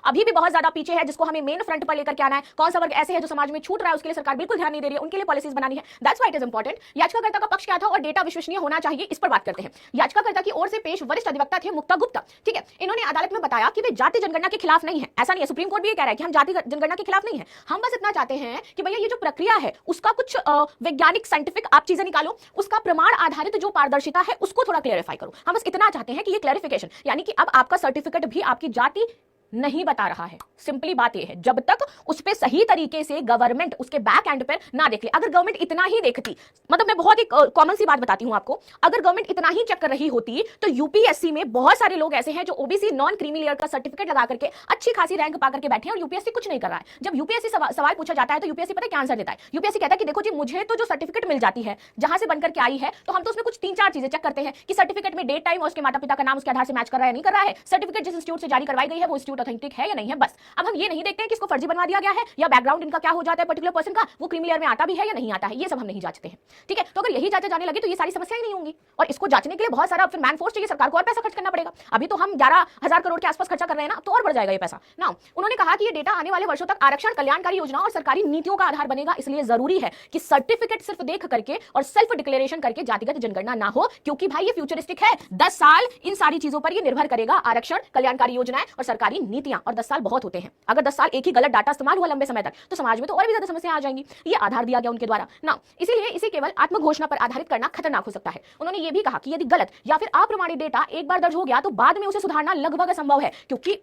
अभी भी बहुत ज्यादा पीछे है, जिसको हमें मेन फ्रंट पर लेकर के आना है। कौन सा वर्ग ऐसे है जो समाज में छूट रहा है, उसके लिए सरकार बिल्कुल ध्यान नहीं दे रही है, उनके लिए पॉलिसीज बनानी है। That's why it is important. याचिकाकर्ता का पक्ष क्या था और डेटा विश्वसनीय होना चाहिए, इस पर बात करते हैं। याचिकाकर्ता की ओर से पेश वरिष्ठ अधिवक्ता थे मुक्ता गुप्ता। ठीक है, इन्होंने अदालत में बताया कि वे जाति जनगणना के खिलाफ नहीं है। ऐसा नहीं है, सुप्रीम कोर्ट भी ये कह रहा है कि हम जाति जनगणना के खिलाफ नहीं है, हम बस इतना चाहते हैं कि भैया ये जो प्रक्रिया है उसका कुछ वैज्ञानिक साइंटिफिक आप चीजें निकालो, उसका प्रमाण आधारित जो पारदर्शिता है उसको थोड़ा क्लेरिफाई करो। हम बस इतना चाहते हैं कि ये क्लेरिफिकेशन, यानी कि अब आपका सर्टिफिकेट भी आपकी जाति नहीं बता रहा है। सिंपली बात यह है, जब तक उस पे सही तरीके से गवर्नमेंट उसके बैक एंड पर ना देख ले। अगर गवर्नमेंट इतना ही देखती, मतलब मैं बहुत एक कॉमन सी बात बताती हूं आपको, अगर गवर्नमेंट इतना ही चेक कर रही होती तो यूपीएससी में बहुत सारे लोग ऐसे हैं जो ओबीसी नॉन क्रीमी लेयर का सर्टिफिकेट लगा करके अच्छी खासी रैंक पा करके बैठे हैं और यूपीएससी कुछ नहीं कर रहा है। जब यूपीएससी सवाल पूछा जाता है तो यूपीएससी पता है क्या आंसर देता है? यूपीएससी कहता है कि देखो जी, मुझे तो जो सर्टिफिकेट मिल जाती है जहां से बनकर के आई है, तो हम तो उसमें कुछ 3-4 चीजें चेक करते हैं कि सर्टिफिकेट में डेट, टाइम और उसके माता पिता का नाम उसके आधार से मैच कर रहा है नहीं कर रहा है, सर्टिफिकेट जिस इंस्टीट्यूट से जारी करवाई गई है वो इंस्टीट्यूट ऑथेंटिक है या नहीं है, बस। अब हम ये नहीं देखते हैं कि इसको फर्जी बनवा दिया गया है या बैकग्राउंड इनका क्या हो जाता है पर्टिकुलर पर्सन का, वो क्रीमी लेयर में आता भी है या नहीं आता है, ये सब हम नहीं जांचते हैं। ठीक है, तो अगर यही जांचा जाने लगे तो ये सारी समस्याएं नहीं होंगी। और इसको जांचने के लिए बहुत सारा फिर मैन फोर्स चाहिए, सरकार को और पैसा खर्च करना पड़ेगा। अभी तो हम 11,000 करोड़ के आसपास खर्चा कर रहे हैं ना, तो और बढ़ जाएगा ये पैसा ना। उन्होंने कहा कि ये डेटा आने वाले वर्षों तक आरक्षण कल्याणकारी योजना और सरकारी नीतियों का आधार बनेगा, इसलिए जरूरी है कि सर्टिफिकेट सिर्फ देख करके और सेल्फ डिक्लेरेशन करके जातिगत जनगणना ना हो, क्योंकि भाई ये फ्यूचरिस्टिक है। 10 साल इन सारी चीजों पर ये निर्भर करेगा, आरक्षण, कल्याणकारी योजनाएं और सरकारी नीतियां। और 10 साल बहुत होते हैं। अगर 10 साल एक ही गलत डाटा इस्तेमाल हुआ लंबे समय तक तो समाज में तो और भी ज्यादा समस्याएं आ जाएंगी। ये आधार दिया गया उनके द्वारा ना, इसीलिए इसे केवल आत्मघोषणा पर आधारित करना खतरनाक हो सकता है। उन्होंने ये भी कहा कि यदि गलत या फिर अप्रमाणित डेटा एक बार दर्ज हो गया तो बाद में उसे सुधारना लगभग असंभव है, क्योंकि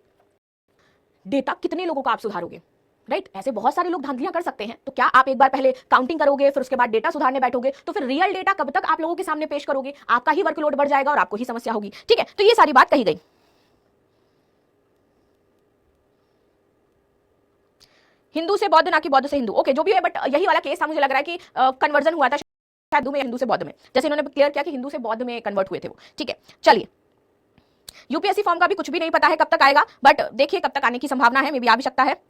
डेटा कितने लोगों का आप सुधारोगे, राइट? ऐसे बहुत सारे लोग धांधलियां कर सकते हैं। तो क्या आप एक बार पहले काउंटिंग करोगे फिर उसके बाद डेटा सुधारने बैठोगे, तो फिर रियल डेटा कब तक आप लोगों के सामने पेश करोगे? आपका ही वर्कलोड बढ़ जाएगा और आपको ही समस्या होगी। ठीक है, तो ये सारी बात कही गई। हिंदू से बौद्ध ना कि बौद्ध से हिंदू, ओके जो भी है, बट यही वाला केस था, मुझे लग रहा है कि कन्वर्जन हुआ था शायद हिंदू से बौद्ध में, जैसे इन्होंने क्लियर किया कि हिंदू से बौद्ध में कन्वर्ट हुए थे वो। ठीक है, चलिए। यूपीएससी फॉर्म का भी कुछ भी नहीं पता है कब तक आएगा, बट देखिए कब तक आने की संभावना है, मे भी आ भी सकता है।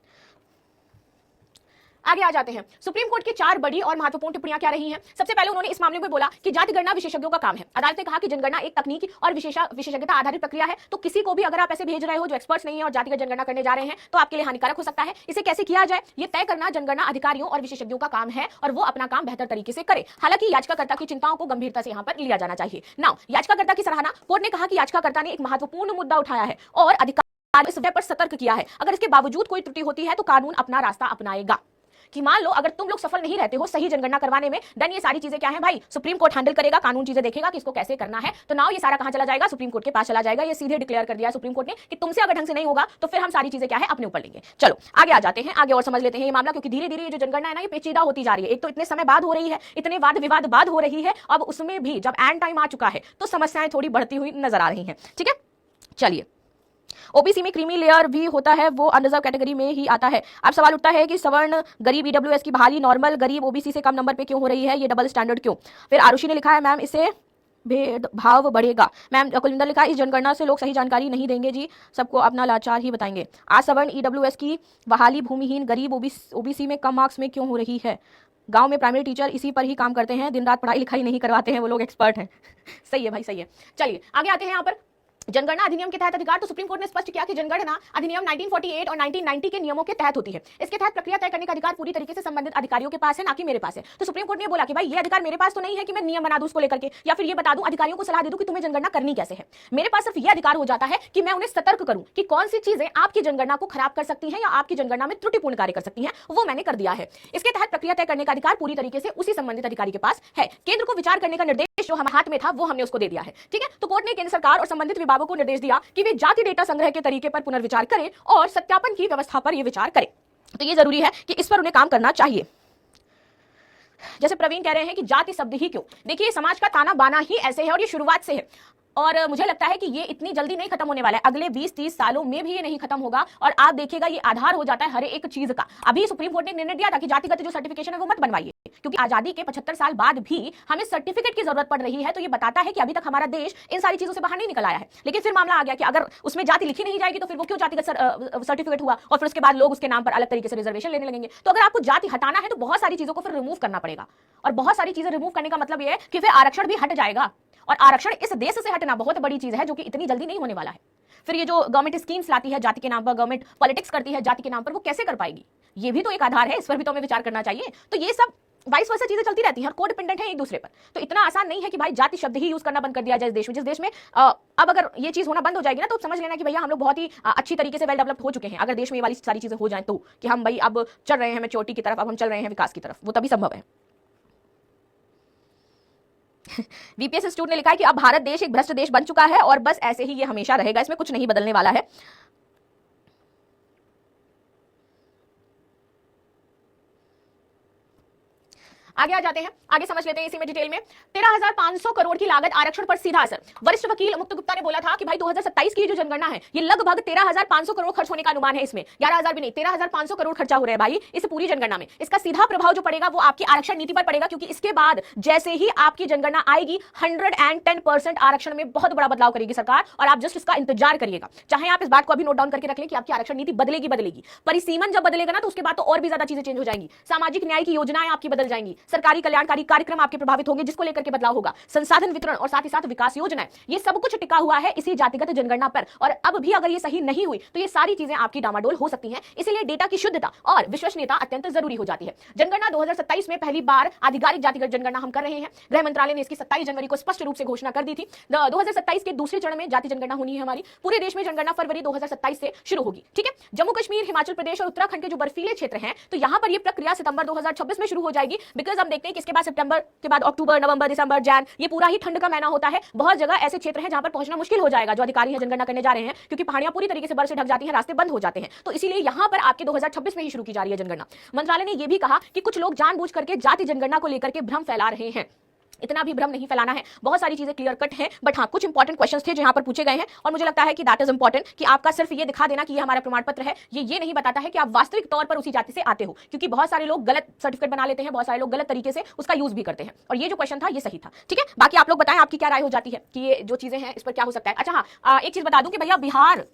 आगे आ जाते हैं। सुप्रीम कोर्ट की 4 बड़ी और महत्वपूर्ण टिप्पणियां क्या रही हैं। सबसे पहले उन्होंने इस मामले में बोला कि जाति गणना विशेषज्ञों का काम है। अदालत ने कहा कि जनगणना एक तकनीकी और विशेषज्ञता आधारित प्रक्रिया है, तो किसी को भी अगर आप ऐसे भेज रहे हो जो एक्सपर्ट्स नहीं है और जातिगत जनगणना करने जा रहे हैं तो आपके लिए हानिकारक हो सकता है। इसे कैसे किया जाए ये तय करना जनगणना अधिकारियों और विशेषज्ञों का काम है और वो अपना काम बेहतर तरीके से करे। हालांकि याचिकाकर्ता की चिंताओं को गंभीरता से यहाँ पर लिया जाना चाहिए। नाउ याचिकाकर्ता की सराहना, कोर्ट ने कहा कि याचिकाकर्ता ने एक महत्वपूर्ण मुद्दा उठाया है और अधिकार इस विषय पर सतर्क किया है। अगर इसके बावजूद कोई त्रुटि होती है तो कानून अपना रास्ता अपनाएगा। कि मान लो अगर तुम लोग सफल नहीं रहते हो सही जनगणना करवाने में, देन ये सारी चीजें क्या है भाई, सुप्रीम कोर्ट हैंडल करेगा, कानून चीजें देखेगा कि इसको कैसे करना है। तो नाउ ये सारा कहां चला जाएगा? सुप्रीम कोर्ट के पास चला जाएगा। ये सीधे डिक्लेयर कर दिया सुप्रीम कोर्ट ने कि तुमसे अगर ढंग से नहीं होगा तो फिर हम सारी चीजें क्या है अपने ऊपर लेंगे। चलो आगे आ जाते हैं, आगे और समझ लेते हैं ये मामला, क्योंकि धीरे धीरे ये जो जनगणना है ना ये पेचीदा होती जा रही है। एक तो इतने समय बाद हो रही है, इतने वाद विवाद बाद हो रही है, अब उसमें भी जब एंड टाइम आ चुका है तो समस्याएं थोड़ी बढ़ती हुई नजर आ रही हैं। ठीक है, चलिए। ओबीसी में क्रीमी लेयर भी होता है, वो अनरिजर्व कैटेगरी में ही आता है। अब सवाल उठता है कि सवर्ण गरीब ईडब्ल्यूएस की बहाली नॉर्मल गरीब ओबीसी से कम नंबर पे क्यों हो रही है, ये डबल स्टैंडर्ड क्यों? फिर आरुषि ने लिखा है मैम इससे भेदभाव बढ़ेगा। मैम कुलविंदर लिखा है इस जनगणना से लोग सही जानकारी नहीं देंगे जी, सबको अपना लाचार ही बताएंगे। आज सवर्ण ईडब्ल्यूएस की बहाली भूमिहीन गरीब ओबीसी में कम मार्क्स में क्यों हो रही है? गांव में प्राइमरी टीचर इसी पर ही काम करते हैं, दिन रात पढ़ाई लिखाई नहीं करवाते हैं, वो लोग एक्सपर्ट हैं। सही है भाई, सही है। चलिए आगे आते हैं यहाँ पर जनगणना अधिनियम के तहत अधिकार। तो सुप्रीम कोर्ट ने स्पष्ट किया कि जनगणना अधिनियम 1948 और 1990 के नियमों के तहत होती है। इसके तहत प्रक्रिया तय करने का अधिकार पूरी तरीके से संबंधित अधिकारियों के पास है, ना कि मेरे पास है। तो सुप्रीम कोर्ट ने बोला कि भाई ये अधिकार मेरे पास तो नहीं है कि मैं नियम बना दूं उसको लेकर के, या फिर ये बता दूं अधिकारियों को सलाह दे दूं कि तुम्हें जनगणना करनी कैसे है। मेरे पास सिर्फ ये अधिकार हो जाता है कि मैं उन्हें सतर्क करूं कि कौन सी चीजें आपकी जनगणना को खराब कर सकती हैं या आपकी जनगणना में त्रुटिपूर्ण कार्य कर सकती हैं, वो मैंने कर दिया है। इसके तहत प्रक्रिया तय करने का अधिकार पूरी तरीके से उसी संबंधित अधिकारी के पास है। केंद्र को विचार करने का निर्देश जो हमारे हाथ में था वो हमने उसको दे दिया है। ठीक है, तो कोर्ट ने केंद्र सरकार और संबंधित विभागों को निर्देश दिया कि वे जाति डेटा संग्रह के तरीके पर पुनर्विचार करें और सत्यापन की व्यवस्था पर यह विचार करें। तो ये जरूरी है कि इस पर उन्हें काम करना चाहिए। जैसे प्रवीण कह रहे हैं कि जाति शब्द ही क्यों? देखिए समाज का ताना बाना ही ऐसे है और ये शुरुआत से है, और मुझे लगता है कि ये इतनी जल्दी नहीं खत्म होने वाला है। अगले 20-30 सालों में भी ये नहीं खत्म होगा और आप देखिएगा ये आधार हो जाता है हर एक चीज का। अभी सुप्रीम कोर्ट ने निर्णय दिया था कि जातिगत जो सर्टिफिकेशन है वो मत बनवाइए, क्योंकि आजादी के 75 साल बाद भी हमें सर्टिफिकेट की जरूरत पड़ रही है। तो ये बताता है कि अभी तक हमारा देश इन सारी चीजों से बाहर नहीं निकल आया है। लेकिन फिर मामला आ गया कि अगर उसमें जाति लिखी नहीं जाएगी तो फिर वो क्यों जातिगत सर्टिफिकेट हुआ, और फिर उसके बाद लोग उसके नाम पर अलग तरीके से रिजर्वेशन लेने लगेंगे। तो अगर आपको जाति हटाना है तो बहुत सारी चीजों को फिर रिमूव करना पड़ेगा, और बहुत सारी चीजें रिमूव करने का मतलब ये है कि फिर आरक्षण भी हट जाएगा, और आरक्षण इस देश से हटना बहुत बड़ी चीज है जो कि इतनी जल्दी नहीं होने वाला है। फिर ये जो गवर्नमेंट स्कीम्स लाती है जाति के नाम पर, गवर्नमेंट पॉलिटिक्स करती है जाति के नाम पर, वो कैसे कर पाएगी? ये भी तो एक आधार है, इस पर भी तो हमें विचार करना चाहिए। तो ये सब वाइस वर्सा चीजें चलती रहती हैं और को डिपेंडेंट है एक दूसरे पर। तो इतना आसान नहीं है कि भाई जाति शब्द ही यूज करना बंद कर दिया जाए इस देश में। जिस देश में अब अगर ये चीज होना बंद हो जाएगी ना, तो समझ लेना कि भैया हम लोग बहुत ही अच्छी तरीके से वेल डेवलप्ड हो चुके हैं। अगर देश में ये वाली सारी चीजें हो जाए तो, कि हम भाई अब चल रहे हैं मैच्योरिटी की तरफ, अब हम चल रहे हैं विकास की तरफ, वो तभी संभव है। वीपीएस इंस्टीट्यूट ने लिखा है कि अब भारत देश एक भ्रष्ट देश बन चुका है और बस ऐसे ही ये हमेशा रहेगा, इसमें कुछ नहीं बदलने वाला है। आगे आ जाते हैं, आगे समझ लेते हैं इसी में डिटेल में। 13,500 करोड़ की लागत आरक्षण पर सीधा असर। वरिष्ठ वकील मुक्त गुप्ता ने बोला था कि भाई 2027 की जो जनगणना है ये लगभग 13,500 करोड़ खर्च होने का अनुमान है। इसमें 11,000 भी नहीं, 13,500 करोड़ खर्चा हो रहा है भाई इस पूरी जनगणना में। इसका सीधा प्रभाव जो पड़ेगा वो आपकी आरक्षण नीति पर पड़ेगा, क्योंकि इसके बाद जैसे ही आपकी जनगणना आएगी 110% आरक्षण में बहुत बड़ा बदलाव करेगी सरकार, और आप जस्ट इसका इंतजार करिएगा। चाहे आप इस बात को अभी नोट डाउन करके रख लें कि आपकी आरक्षण नीति बदलेगी। परिसीमन जब बदलेगा ना, तो उसके बाद तो और भी ज्यादा चीजें चेंज हो जाएंगी। सामाजिक न्याय की योजनाएं आपकी बदल जाएंगी, सरकारी कल्याणकारी कार्यक्रम आपके प्रभावित होंगे, जिसको लेकर के बदलाव होगा, संसाधन वितरण और साथ ही साथ विकास योजनाएं, ये सब कुछ टिका हुआ है इसी जातिगत जनगणना पर। और अब भी अगर ये सही नहीं हुई तो ये सारी चीजें आपकी डामाडोल हो सकती हैं। इसलिए डेटा की शुद्धता और विश्वसनीयता अत्यंत जरूरी हो जाती है। जनगणना 2027 में पहली बार आधिकारिक जातिगत जनगणना हम कर रहे हैं। गृह मंत्रालय ने इसकी 27 जनवरी को स्पष्ट रूप से घोषणा कर दी थी। 2027 के दूसरे चरण में जाति जनगणना होनी है हमारी। पूरे देश में जनगणना फरवरी 2027 से शुरू होगी। ठीक है, जम्मू कश्मीर, हिमाचल प्रदेश और उत्तराखंड के जो बर्फीले क्षेत्र हैं, तो यहां पर यह प्रक्रिया सितंबर 2026 में शुरू हो जाएगी। बिकॉज हम देखते हैं कि इसके बाद सितंबर के बाद अक्टूबर, नवंबर, दिसंबर, जैन, ये पूरा ही ठंड का महीना होता है। बहुत जगह ऐसे क्षेत्र हैं जहां पर पहुंचना मुश्किल हो जाएगा जो अधिकारी हैं जनगणना करने जा रहे हैं, क्योंकि पहाड़ियां पूरी तरीके से बर्फ से ढक जाती हैं, रास्ते बंद हो जाते हैं। तो इसीलिए यहां पर आपके 2026 में ही शुरू की जा रही है जनगणना। मंत्रालय ने यह भी कहा कि कुछ लोग जानबूझ करके जाति जनगणना को लेकर के भ्रम फैला रहे हैं। इतना भी भ्रम नहीं फैलाना है, बहुत सारी चीजें क्लियर कट हैं। बट हाँ, कुछ इंपॉर्टेंट क्वेश्चंस थे जो यहाँ पर पूछे गए हैं, और मुझे लगता है कि दैट इज इंपॉर्टेंट कि आपका सिर्फ ये दिखा देना कि ये हमारा प्रमाण पत्र है, ये नहीं बताता है कि आप वास्तविक तौर पर उसी जाति से आते हो, क्योंकि बहुत सारे लोग गलत सर्टिफिकेट बना लेते हैं, बहुत सारे लोग गलत तरीके से उसका यूज भी करते हैं। और ये जो क्वेश्चन था ये सही था। ठीक है, बाकी आप लोग बताएं आपकी क्या राय हो जाती है कि ये जो चीजें हैं इस पर क्या हो सकता है। अच्छा हाँ, एक चीज बता दूं कि भैया बिहार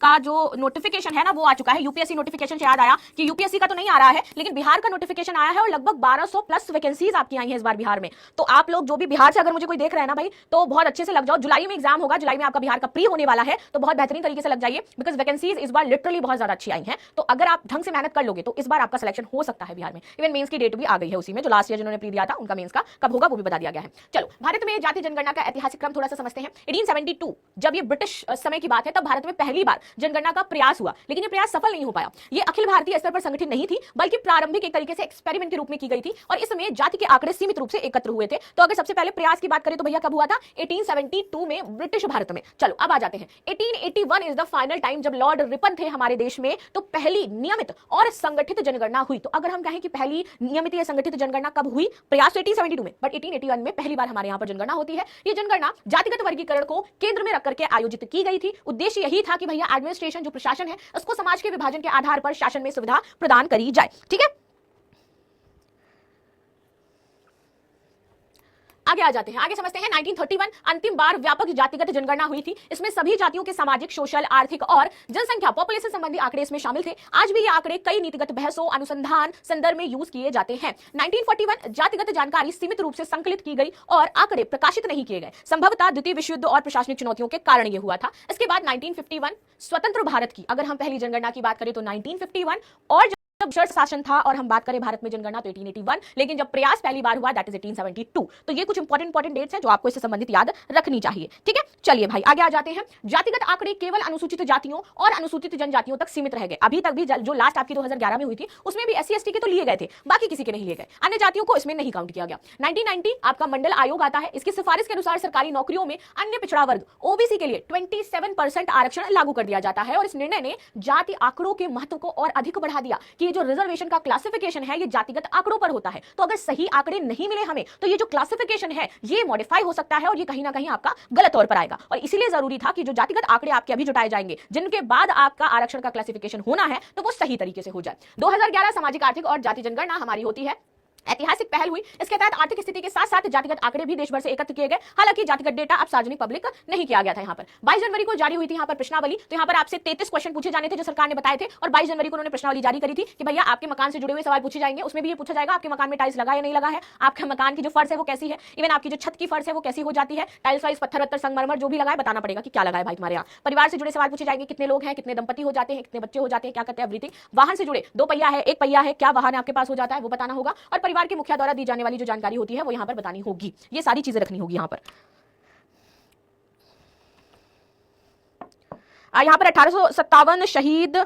का जो नोटिफिकेशन है ना वो आ चुका है। यूपीएससी नोटिफिकेशन से याद आया कि यूपीएससी का तो नहीं आ रहा है, लेकिन बिहार का नोटिफिकेशन आया है और लगभग 1200 प्लस वैकेंसीज आपकी आई हैं इस बार बिहार में। तो आप लोग जो भी बिहार से अगर मुझे कोई देख रहा है ना भाई, तो बहुत अच्छे से लग जाओ। जुलाई में एग्जाम होगा, जुलाई में आपका बिहार का प्री होने वाला है, तो बहुत बेहतरीन तरीके से लग जाइए, बिकॉज वैकेंसीज इस बार लिटरली बहुत ज्यादा अच्छी आई हैं। तो अगर आप ढंग से मेहनत कर लोगे तो इस बार आपका सिलेक्शन हो सकता है बिहार में। इवन मेंस की डेट भी आ गई है उसी में, जो लास्ट ईयर जिन्होंने प्री दिया था उनका मेंस का कब होगा वो भी बता दिया गया है। चलो, भारत में जाति जनगणना का ऐतिहासिक क्रम थोड़ा सा समझते हैं। 1872 जब ये ब्रिटिश समय की बात है, तब भारत में पहली बार जनगणना का प्रयास हुआ, लेकिन ये प्रयास सफल नहीं हो पाया। ये अखिल भारतीय स्तर पर संगठित नहीं थी, बल्कि प्रारंभिक एक तरीके से एक्सपेरिमेंट के रूप में की गई थी, और इसमें जाति के आंकड़े सीमित रूप से एकत्र हुए थे। तो अगर सबसे पहले प्रयास की बात करें तो भैया कब हुआ था? 1872 में ब्रिटिश भारत में। चलो अब आ जाते हैं 1881 इज द फाइनल टाइम जब लॉर्ड रिपन थे हमारे देश में, तो पहली नियमित और संगठित जनगणना हुई। तो अगर हम कहें कि पहली नियमित या संगठित जनगणना कब हुई? प्रयास 1872 में, बट 1881 में पहली बार हमारे यहाँ पर जनगणना होती है। ये जनगणना जातिगत वर्गीकरण को केंद्र में रख करके आयोजित की गई थी। उद्देश्य यही था कि भैया एडमिनिस्ट्रेशन जो प्रशासन है उसको समाज के विभाजन के आधार पर शासन में सुविधा प्रदान करी जाए। ठीक है, आगे आ जाते हैं, आगे समझते हैं। 1931 अंतिम बार व्यापक जातिगत जनगणना हुई थी। इसमें सभी जातियों के सामाजिक, सोशल, आर्थिक और जनसंख्या पॉपुलेशन संबंधी आंकड़े इसमें शामिल थे। आज भी ये आंकड़े कई नीतिगत बहसों, अनुसंधान संदर्भ में यूज किए जाते हैं। 1941 जातिगत जानकारी सीमित रूप से संकलित की गई और आंकड़े प्रकाशित नहीं किए गए। संभवतः द्वितीय विश्व युद्ध और प्रशासनिक चुनौतियों के कारण यह हुआ था। इसके बाद 1951 स्वतंत्र भारत की अगर हम पहली जनगणना की बात करें तो 1951, और जब ब्रिटिश शासन था और हम बात करें भारत में जनगणना तो 1881, लेकिन जब प्रयास पहली बार हुआ दैट इज 1872। तो ये कुछ इंपॉर्टेंट डेट्स हैं जो आपको इससे संबंधित याद रखनी चाहिए। ठीक है, चलिए भाई आगे आ जाते हैं। जातिगत आंकड़े केवल अनुसूचित जातियों और अनुसूचित जनजातियों तक सीमित रह गए। अभी तक भी जो लास्ट आपकी 2011 में हुई थी उसमें भी SC ST के तो लिए गए थे, बाकी किसी के नहीं लिए गए। अन्य जातियों को इसमें नहीं काउंट किया गया। 1990 आपका मंडल आयोग आता है। इसकी सिफारिश के अनुसार सरकारी नौकरियों में अन्य पिछड़ा वर्ग OBC के लिए 27% आरक्षण लागू कर दिया जाता है। और इस निर्णय ने जाति आंकड़ों के महत्व को और अधिक बढ़ा दिया कि ये जो रिजर्वेशन का क्लासिफिकेशन है ये जातिगत आंकड़ों पर होता है। तो अगर सही आंकड़े नहीं मिले हमें तो ये जो क्लासिफिकेशन है ये मॉडिफाई हो सकता है और ये कहीं ना कहीं आपका गलत तौर पर आएगा। और इसीलिए जरूरी था कि जो जातिगत आंकड़े आपके अभी जुटाए जाएंगे, जिनके बाद आपका आरक्षण का क्लासिफिकेशन होना है, तो वो सही तरीके से हो जाए। 2011 सामाजिक, आर्थिक और जाति जनगणना हमारी होती है ऐतिहासिक पहल हुई। इसके तहत आर्थिक स्थिति के साथ साथ जातिगत आंकड़े भी देश भर से एकत्र किए गए। हालांकि जातिगत डेटा अब सार्वजनिक पब्लिक नहीं किया गया था। यहाँ पर 22 जनवरी को जारी हुई थी यहाँ पर प्रश्नावली। तो यहाँ पर आपसे 33 क्वेश्चन पूछे जाने थे जो सरकार ने बताए थे, और 22 जनवरी को उन्होंने प्रश्नावली जारी करी थी कि भैया आपके मकान से जुड़े हुए सवाल पूछे जाएंगे। उसमें भी ये पूछा जाएगा आपके मकान में टाइल्स लगा या नहीं लगा है, आपके मकान की जो फर्श है वो कैसी है, इवन आपकी जो छत की फर्श है वो कैसी हो जाती है, टाइल्स वाइज पत्थर वत्थर संगमरमर जो भी लगा है बताना पड़ेगा कि क्या लगा है भाई तुम्हारे यहाँ। परिवार से जुड़े सवाल पूछे जाएंगे, कितने लोग हैं, कितने दंपति हो जाते हैं, कितने बच्चे हो जाते हैं, क्या करते हैं, एवरीथिंग। वाहन से जुड़े 2 पहिया है, 1 पहिया है, क्या वाहन आपके पास हो जाता है वो बताना होगा। और परिवार के मुखिया द्वारा दी जाने वाली जो जानकारी होती है वो यहाँ पर बतानी होगी। ये सारी चीजें रखनी होगी यहाँ पर। यहाँ पर 1857 शहीद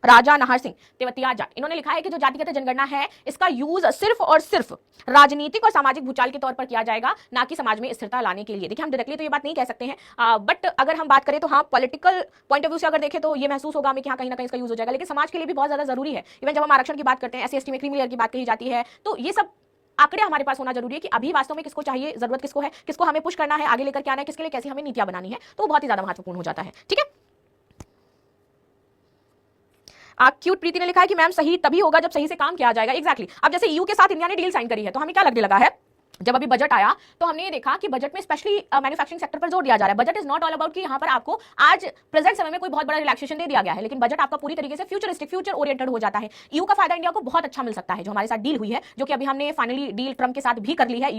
राजा नाहर सिंह तेवतिया जाट, इन्होंने लिखा है कि जो जातिगत जनगणना है इसका यूज सिर्फ और सिर्फ राजनीतिक और सामाजिक भूचाल के तौर पर किया जाएगा, ना कि समाज में स्थिरता लाने के लिए। देखिए हम डायरेक्टली तो ये बात नहीं कह सकते हैं, बट अगर हम बात करें तो हाँ पॉलिटिकल पॉइंट ऑफ व्यू से अगर देखें तो ये महसूस होगा हमें कि हाँ कहीं ना कहीं इसका यूज हो जाएगा, लेकिन समाज के लिए भी बहुत ज्यादा जरूरी है। इवन जब हम आरक्षण की बात करते हैं, SC/ST में क्रीमी लेयर की बात कही जाती है, तो ये सब आंकड़े हमारे पास होना जरूरी है कि अभी वास्तव में किसको चाहिए, जरूरत किसको है, किसको हमें पुश करना है, आगे लेकर के आना है, किसके लिए कैसी हमें नीतियां बनानी है, तो बहुत ही ज्यादा महत्वपूर्ण हो जाता है। ठीक है। क्यूट प्रीति ने लिखा है कि मैम सही तभी होगा जब सही से काम किया जाएगा। एग्जैक्टली। अब जैसे EU के साथ इंडिया ने डील साइन करी है, तो हमें क्या लगने लगा है, जब अभी बजट आया तो हमने ये देखा कि बजट में स्पेशली मैन्युफैक्चरिंग सेक्टर पर जोर दिया जा रहा है। Budget is not all about कि यहाँ पर आपको आज प्रेजेंट समय में कोई बहुत बड़ा रिलैक्सेशन दे दिया गया है, लेकिन बजट आपका पूरी तरीके से फ्यूचरिस्टिक, फ्यूचर ओरिएंटेड हो जाता है। EU का फायदा इंडिया को बहुत अच्छा मिल सकता है। जो हमारे साथ डील हुई है, जो कि अभी हमने फाइनली डील ट्रम्प के साथ भी कर ली है।